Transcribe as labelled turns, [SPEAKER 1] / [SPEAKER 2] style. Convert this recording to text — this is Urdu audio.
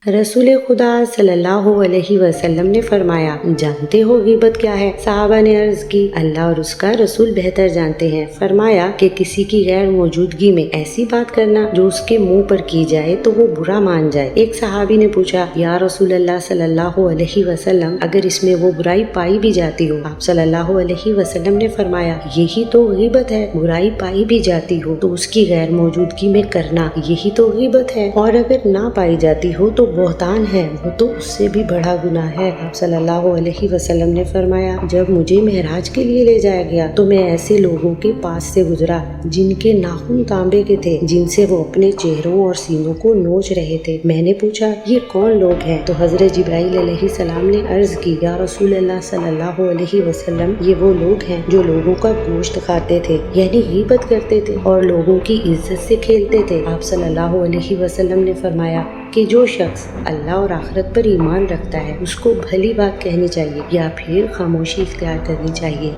[SPEAKER 1] رسول خدا صلی اللہ علیہ وسلم نے فرمایا، جانتے ہو غیبت کیا ہے؟ صحابہ نے عرض کی، اللہ اور اس کا رسول بہتر جانتے ہیں۔ فرمایا کہ کسی کی غیر موجودگی میں ایسی بات کرنا جو اس کے منہ پر کی جائے تو وہ برا مان جائے۔ ایک صحابی نے پوچھا، یا رسول اللہ صلی اللہ علیہ وسلم، اگر اس میں وہ برائی پائی بھی جاتی ہو؟ آپ صلی اللہ علیہ وسلم نے فرمایا، یہی تو غیبت ہے، برائی پائی بھی جاتی ہو تو اس کی غیر موجودگی میں کرنا، یہی تو غیبت ہے، اور اگر نہ پائی جاتی ہو تو بہتان ہے، وہ تو اس سے بھی بڑا گناہ ہے۔ آپ صلی اللہ علیہ وسلم نے فرمایا، جب مجھے معراج کے لیے لے جایا گیا تو میں ایسے لوگوں کے پاس سے گزرا جن کے ناخن تانبے کے تھے، جن سے وہ اپنے چہروں اور سینوں کو نوچ رہے تھے۔ میں نے پوچھا، یہ کون لوگ ہیں؟ تو حضرت جبرائیل علیہ السلام نے عرض کی، یا رسول اللہ صلی اللہ علیہ وسلم، یہ وہ لوگ ہیں جو لوگوں کا گوشت کھاتے تھے، یعنی غیبت کرتے تھے اور لوگوں کی عزت سے کھیلتے تھے۔ آپ صلی اللہ علیہ وسلم نے فرمایا کہ جو شخص اللہ اور آخرت پر ایمان رکھتا ہے اس کو بھلی بات کہنی چاہیے یا پھر خاموشی اختیار کرنی چاہیے۔